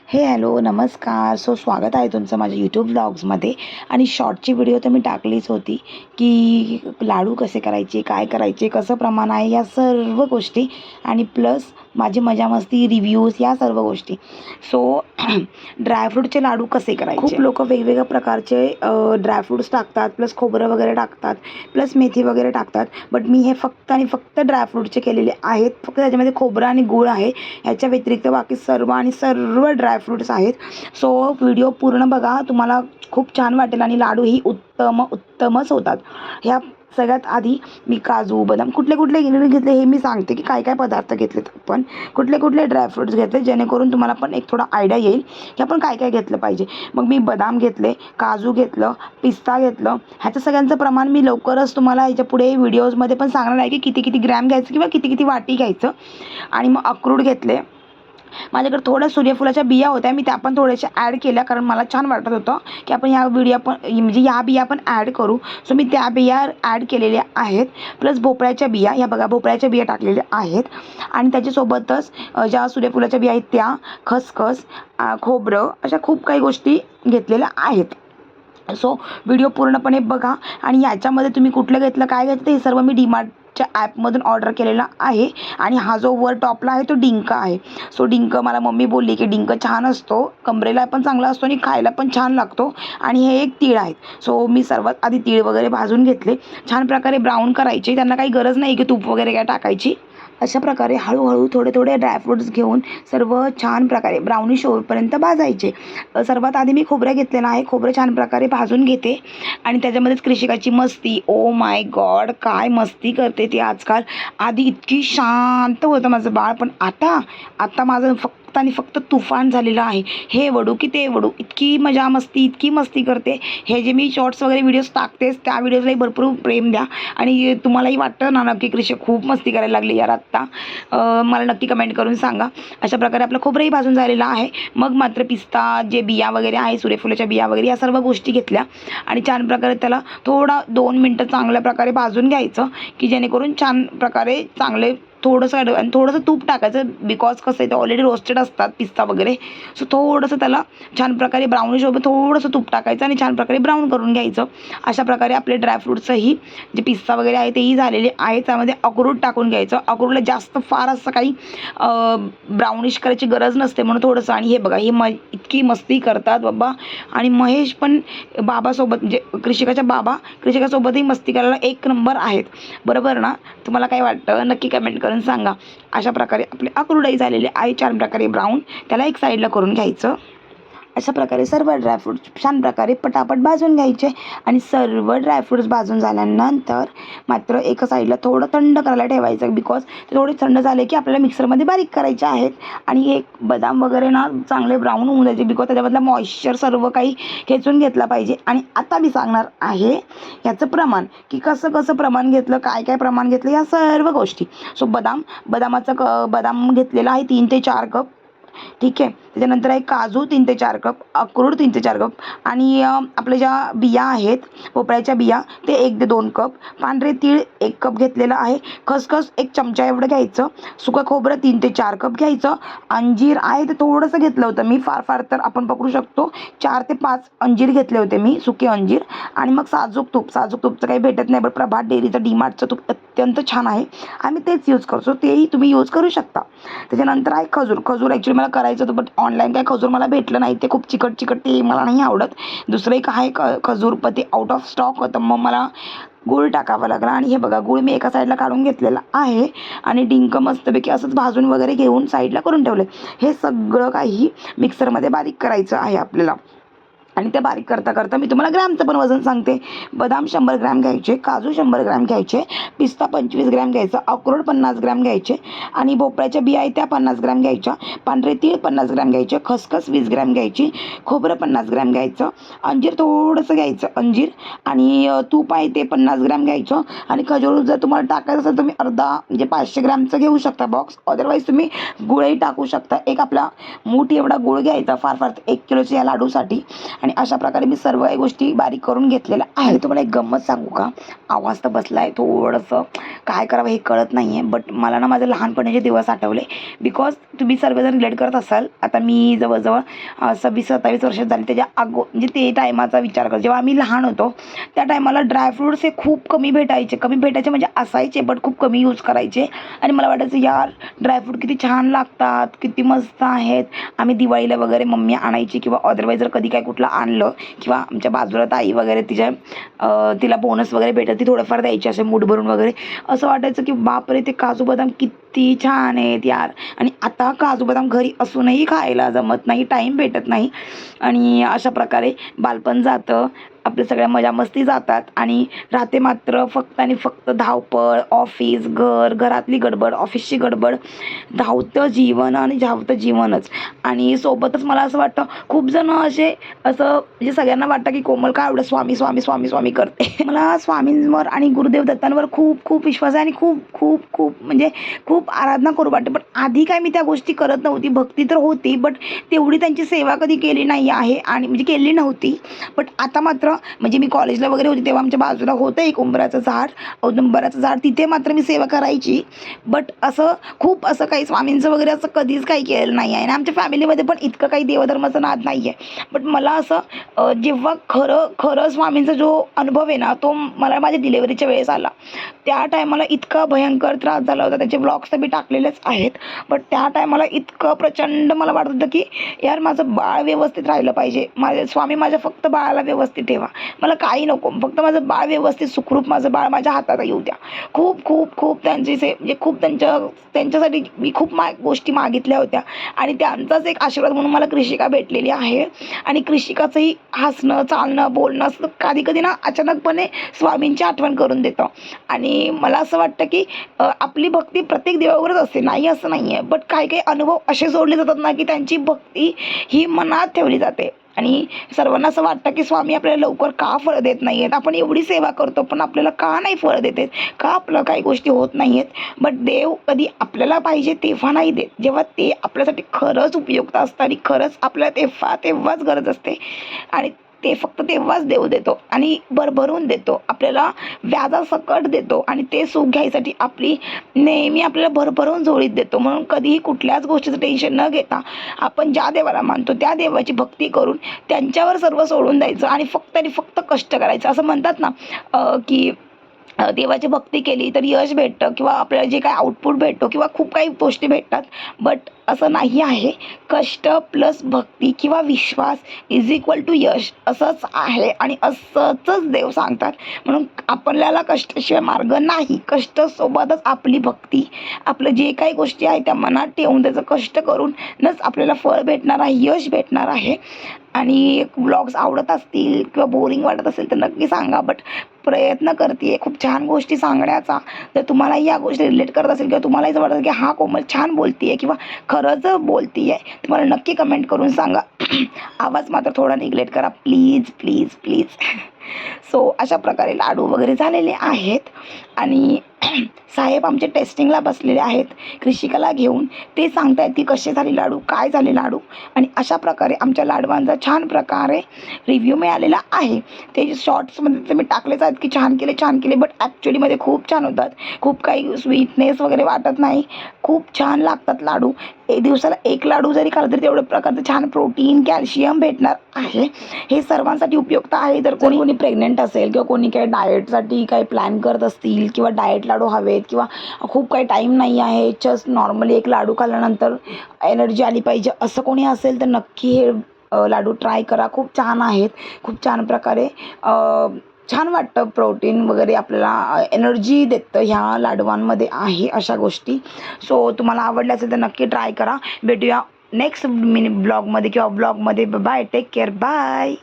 Hello नमस्कार. स्वागत आहे तुमचं माझ्या यूट्यूब ब्लॉग्समध्ये. आणि शॉर्टची व्हिडिओ तर मी टाकलीच होती की लाडू कसे करायचे, काय करायचे, कसं प्रमाण आहे, या सर्व गोष्टी आणि प्लस माझी मजा मस्ती रिव्ह्यूज या सर्व गोष्टी. ड्रायफ्रूटचे लाडू कसे करायचे. खूप लोक वेगवेगळ्या प्रकारचे ड्रायफ्रूट्स टाकतात, प्लस खोबरं वगैरे टाकतात, प्लस मेथी वगैरे टाकतात. बट मी हे फक्त आणि फक्त ड्रायफ्रूटचे केलेले आहेत. फक्त त्याच्यामध्ये खोबरं आणि गूळ आहे. ह्याच्या व्यतिरिक्त बाकी सर्व ड्रायफ्रूट्स आहेत. व्हिडिओ पूर्ण बघा, तुम्हाला खूप छान वाटेल आणि लाडूही उत्तमच होतात. ह्या सगळ्यात आधी मी काजू बदाम कुठले इन्ग्रेडियंट घेतले हे मी सांगते की काय काय पदार्थ घेतलेत, आपण कुठले ड्रायफ्रूट्स घेतले, जेणेकरून तुम्हाला पण एक थोडा आयडिया येईल की आपण काय काय घेतलं पाहिजे. मग मी बदाम घेतले, काजू घेतलं, पिस्ता घेतलं. ह्याचं सगळ्यांचं प्रमाण मी लवकरच तुम्हाला ह्याच्या पुढे व्हिडिओजमध्ये पण सांगणार आहे की किती ग्रॅम घ्यायचं किंवा किती वाटी घ्यायचं. आणि मग अक्रोड घेतले. माझ्याकडे थोड्या सूर्यफुलाच्या बिया होत्या, मी त्या पण थोड्याशा ॲड केल्या, कारण मला छान वाटत होतं की आपण ह्या बिया पण ॲड करू. मी त्या बिया ॲड केलेल्या आहेत. प्लस भोपळ्याच्या बिया, ह्या बघा भोपळ्याच्या बिया टाकलेल्या आहेत. आणि त्याच्यासोबतच ज्या सूर्यफुलाच्या बिया आहेत त्या, खसखस, खोबरं, अशा खूप काही गोष्टी घेतलेल्या आहेत. व्हिडिओ पूर्णपणे बघा. आणि याच्यामध्ये तुम्ही कुठलं घेतलं, काय घेतलं, हे सर्व मी डीमार्टच्या ॲपमधून ऑर्डर केलेला आहे. आणि हा जो वर टॉपला आहे तो डिंक आहे. डिंक मला मम्मी बोलली की डिंक छान असतो, कमरेला पण चांगला असतो आणि खायला पण छान लागतो. आणि हे एक तीळ आहेत. मी सर्वात आधी तीळ वगैरे भाजून घेतले, छान प्रकारे ब्राऊन करायचे. त्यांना काही गरज नाही की तूप वगैरे काय टाकायची. अशा प्रकारे हळूहळू थोडे ड्रायफ्रूट्स घेऊन सर्व छान प्रकारे ब्राउनिश होईपर्यंत भाजायचे. सर्वात आधी मी खोबरं घेतलेलं आहे. खोबरं छान प्रकारे भाजून घेते. आणि त्याच्यामध्येच कृषिकाची मस्ती, ओ माय गॉड काय मस्ती करते ती आजकाल. आधी इतकी शांत होतं माझं बाळ, पण आता माझं फक्त आणि फक्त तुफान झालेलं आहे. हे वडू की ते वडू, इतकी मस्ती करते. हे जे मी शॉर्ट्स वगैरे व्हिडिओज टाकतेच, त्या व्हिडिओजलाही भरपूर प्रेम द्या. आणि तुम्हालाही वाटतं ना नक्की कृषी खूप मस्ती करायला लागली यार आत्ता, मला नक्की कमेंट करून सांगा. अशा प्रकारे आपलं खोबरंही भाजून झालेलं आहे. मग मात्र पिस्ता, जे बिया वगैरे आहे, सूर्यफुलाच्या बिया वगैरे, या सर्व गोष्टी घेतल्या आणि छान प्रकारे त्याला 2 मिनटं चांगल्या प्रकारे भाजून घ्यायचं, की जेणेकरून छान प्रकारे थोडंसं तूप टाकायचं. बिकॉज कसं आहे, ते ऑलरेडी रोस्टेड असतात पिस्ता वगैरे. थोडंसं त्याला छान प्रकारे ब्राउनिश सोबत थोडंसं तूप टाकायचं आणि छान प्रकारे ब्राऊन करून घ्यायचं. अशा प्रकारे आपले ड्रायफ्रूट्सही, जे पिस्ता वगैरे आहे तेही झालेले आहे. त्यामध्ये अक्रोड टाकून घ्यायचं. अक्रोडला जास्त फार असं काही ब्राउनिश करायची गरज नसते, म्हणून थोडंसं. आणि हे बघा, हे इतकी मस्ती करतात बाबा. आणि महेश पण बाबासोबत, म्हणजे कृषिकासोबतही मस्ती करायला एक नंबर आहेत, बरोबर ना. तुम्हाला काय वाटतं नक्की कमेंट करून सांगा. अशा प्रकारे आपले अक्रोडही झालेले आहे छान प्रकारे ब्राऊन, त्याला एक साईडला करून घ्यायचं. अशा प्रकारे सर्व ड्रायफ्रूट्स छान प्रकारे पटापट भाजून घ्यायचे. आणि सर्व ड्रायफ्रूट्स भाजून झाल्यानंतर मात्र एका साईडला थोडं थंड करायला ठेवायचं, बिकॉज ते थोडे थंड झाले की आपल्याला मिक्सरमध्ये बारीक करायचे आहेत. आणि एक बदाम वगैरे ना चांगले ब्राऊन होऊन जायचे, बिकॉज त्याच्यामधला मॉइश्चर सर्व काही खेचून घेतला पाहिजे. आणि आता मी सांगणार आहे याचं प्रमाण, की कसं प्रमाण घेतलं, काय प्रमाण घेतलं, या सर्व गोष्टी. बदाम घेतलेला आहे 3 ते 4 कप, ठीक आहे. त्याच्यानंतर आहे काजू 3 ते 4 कप, अक्रोड 3 ते 4 कप, आणि आपल्या ज्या बिया आहेत भोपळ्याच्या बिया, ते 1 ते 2 कप, पांढरे तीळ 1 कप घेतलेलं आहे, खसखस 1 चमचा एवढं घ्यायचं, सुकं खोबरं 3 ते 4 कप घ्यायचं, अंजीर आहे ते थोडंसं घेतलं होतं मी, फार तर आपण पकडू शकतो 4 ते 5 अंजीर घेतले होते मी, सुके अंजीर. आणि मग साजूक तुपचं काही भेटत नाही, पण प्रभात डेअरीचं डीमार्टचं तूप अत्यंत छान आहे, आम्ही तेच यूज करतो, तेही तुम्ही यूज करू शकता. त्याच्यानंतर आहे खजूर ॲक्च्युली मला करायचं होतं, बट ऑनलाईन काय खजूर मला भेटलं नाही, ते खूप चिकट ते मला नाही आवडत. दुसरं एक आहे खजूर, पण ते आउट ऑफ स्टॉक होतं, मग मला गूळ टाकावा लागला. आणि हे बघा, गूळ मी एका साईडला काढून घेतलेला आहे. आणि डिंक मस्तपैकी असंच भाजून वगैरे घेऊन साईडला करून ठेवलं. हे सगळं काही मिक्सरमध्ये बारीक करायचं आहे आपल्याला. आणि ते बारीक करता मी तुम्हाला ग्रॅमचं पण वजन सांगते. बदाम 100 ग्रॅम घ्यायचे, काजू 100 ग्रॅम घ्यायचे, पिस्ता 25 ग्रॅम घ्यायचा, अक्रोड 50 ग्रॅम घ्यायचे, आणि भोपळ्याच्या बिया आहेत त्या 50 ग्रॅम घ्यायच्या, पांढरे तीळ 50 ग्रॅम घ्यायचे, खसखस 20 ग्रॅम घ्यायची, खोबरं 50 ग्रॅम घ्यायचं, अंजीर थोडंसं घ्यायचं, आणि तूप आहे ते 50 ग्रॅम घ्यायचं. आणि खजूर जर तुम्हाला टाकायचं असेल तुम्ही अर्धा, म्हणजे 500 ग्रॅमचं घेऊ शकता बॉक्स, अदरवाईज तुम्ही गुळही टाकू शकता. एक आपला मूठ एवढा गुळ घ्यायचा, फार 1 किलोच्या या लाडूसाठी. आणि अशा प्रकारे मी सर्व काही गोष्टी बारीक करून घेतलेल्या आहे. आणि तुम्हाला एक गंमत सांगू का, आवाज तर बसला आहे थोडंसं, काय करावं हे कळत नाही आहे. बट मला ना माझे लहानपणीचे दिवस आठवले, बिकॉज तुम्ही सर्वजण रिलेट करत असाल. आता मी जवळजवळ 26-27 वर्षात झाली. त्याच्या म्हणजे ते टायमाचा विचार कर, जेव्हा आम्ही लहान होतो त्या टायमाला ड्रायफ्रूट्स हे खूप कमी भेटायचे म्हणजे असायचे बट खूप कमी यूज करायचे. आणि मला वाटायचं यार ड्रायफ्रूट किती छान लागतात, किती मस्त आहेत. आम्ही दिवाळीला वगैरे मम्मी आणायची, किंवा अदरवाईज जर कधी काय कुठलं आणलं, किंवा आमच्या बाजूला ताई वगैरे तिला बोनस वगैरे भेटत, ती थोडंफार द्यायची असे मूठ भरून वगैरे. असं वाटायचं की बापरे ते काजू बदाम किती छान आहेत यार. आणि आता काजू बदाम घरी असूनही खायला जमत नाही, टाईम भेटत नाही. आणि अशा प्रकारे बालपण जातं, आपल्या सगळ्या मजा मस्ती जातात, आणि राहते मात्र फक्त आणि फक्त धावपळ, ऑफिस, घरातली गडबड, ऑफिसची गडबड, धावतं जीवन आणि धावतं जीवनच. आणि सोबतच मला असं वाटतं खूप जण असं म्हणजे सगळ्यांना वाटतं की कोमल काय एवढं स्वामी स्वामी स्वामी स्वामी करते. मला स्वामींवर आणि गुरुदेव दत्तांवर खूप खूप विश्वास आहे, आणि खूप खूप खूप म्हणजे खूप आराधना करू वाटते. पण आधी काय मी त्या गोष्टी करत नव्हती. भक्ती तर होती बट तेवढी त्यांची सेवा कधी केली नाही आहे, आणि म्हणजे केली नव्हती. बट आता मात्र म्हणजे मी कॉलेजला वगैरे होती तेव्हा आमच्या बाजूला होतं एक उंबराचं झाड, औदुंबराचं झाड, तिथे मात्र मी सेवा करायची. बट खूप काही स्वामींचं वगैरे असं कधीच काही केलं नाही आहे. आणि आमच्या फॅमिलीमध्ये पण इतकं काही देवधर्माचं नाद नाही आहे. बट मला जेव्हा खरं स्वामींचा जो अनुभव आहे ना, तो मला माझ्या डिलेवरीच्या वेळेस आला. त्या टायमाला इतका भयंकर त्रास झाला होता. त्याचे ब्लॉग्स तर मी टाकलेलेच आहेत. बट त्या टायमाला इतकं प्रचंड मला वाटत होतं की यार माझं बाळ व्यवस्थित राहिलं पाहिजे. स्वामी माझ्या फक्त बाळाला व्यवस्थित ठेवा, मला काही नको, फक्त माझं बाळ व्यवस्थित सुखरूप माझं बाळ माझ्या हातात येऊ द्या. खूप खूप खूप म्हणजे खूप त्यांच्यासाठी मी खूप गोष्टी मागितल्या होत्या. आणि त्यांचाच एक आशीर्वाद म्हणून मला कृषिका भेटलेली आहे. आणि कृषिकाचंही हसणं, चालणं, बोलणं असं कधी कधी ना अचानकपणे स्वामींची आठवण करून देतं. आणि मला असं वाटतं की आपली भक्ती प्रत्येक देवावरच असते, नाही असं नाही आहे. बट काही अनुभव असे सोडले जातात ना की त्यांची भक्ती ही मनात ठेवली जाते. आणि सर्वांना असं वाटतं की स्वामी आपल्याला लवकर का फळं देत नाही आहेत, आपण एवढी सेवा करतो पण आपल्याला का नाही फळं देत आहेत, का आपलं काही गोष्टी होत नाही आहेत. बट देव कधी आपल्याला पाहिजे तेव्हा नाही देत, जेव्हा ते आपल्यासाठी खरंच उपयुक्त असतं आणि खरंच आपल्याला तेव्हाच गरज असते. आणि ते फक्त तेव्हाच देव देतो, आणि भरभरून देतो, आपल्याला व्याजासकट देतो. आणि ते सुख घ्यायसाठी नेहमी आपल्याला भरभरून झोळीत देतो. म्हणून कधीही कुठल्याच गोष्टीचं टेन्शन न घेता आपण ज्या देवाला मानतो त्या देवाची भक्ती करून त्यांच्यावर सर्व सोडून द्यायचं, आणि फक्त कष्ट करायचं. असं म्हणतात ना की देवाची भक्ती केली तर यश भेटतं, किंवा आपल्याला जे काय आउटपुट भेटतो, किंवा खूप काही गोष्टी भेटतात. बट असं नाही आहे. कष्ट प्लस भक्ती किंवा विश्वास इज इक्वल टू यश असंच आहे, आणि असंच देव सांगतात. म्हणून आपल्याला कष्टाशिवाय मार्ग नाही. कष्टासोबतच आपली भक्ती, आपलं जे काही गोष्टी आहेत त्या मनात ठेवून त्याचं कष्ट करूनच आपल्याला फळ भेटणार आहे, यश भेटणार आहे. आणि ब्लॉग्स आवडत असतील किंवा बोरिंग वाटत असेल तर नक्की सांगा. बट प्रयत्न करते खूप छान गोष्टी सांगण्याचा. जर तुम्हालाही या गोष्टी रिलेट करत असेल, किंवा तुम्हालाही असं वाटतं की हा कोमल छान बोलते आहे किंवा खरंच बोलते आहे, तुम्हाला नक्की कमेंट करून सांगा. आवाज मात्र थोडा निग्लेक्ट करा प्लीज प्लीज प्लीज. सो अशा प्रकारे लाडू वगैरे झालेले आहेत. आणि साहेब आमचे टेस्टिंगला बसलेले आहेत कृषिकाला घेऊन. ते सांगतायत की कसे झाले लाडू, काय झाले लाडू. आणि अशा प्रकारे आमच्या लाडवांचा छान प्रकारे रिव्ह्यू मिळालेला आहे. ते शॉर्ट्समध्ये मी टाकलेच आहेत की छान केले. बट ॲक्च्युलीमध्ये खूप छान होतात. खूप काही स्वीटनेस वगैरे वाटत नाही, खूप छान लागतात लाडू. दिवसाला एक लाडू जरी खाल्ला तरी तेवढ्या प्रकारचं छान प्रोटीन, कॅल्शियम भेटणार आहे. हे सर्वांसाठी उपयुक्त आहे. जर कोणी प्रेग्नंट असेल, किंवा कोणी काही डाएटसाठी काही प्लॅन करत असतील, किंवा डाएट लाडू हवेत, किंवा खूप काही टाईम नाही आहे, जस्ट नॉर्मली एक लाडू खाल्ल्यानंतर एनर्जी आली पाहिजे असं कोणी असेल तर नक्की हे लाडू ट्राय करा. खूप छान आहेत, खूप छान प्रकारे छान वाटतं. प्रोटीन वगैरे आपल्याला एनर्जी देतं ह्या लाडवांमध्ये आहे अशा गोष्टी. सो तुम्हाला आवडले असेल तर नक्की ट्राय करा. भेटूया नेक्स्ट ब्लॉगमध्ये किंवा ब्लॉगमध्ये. Bye, take care, bye.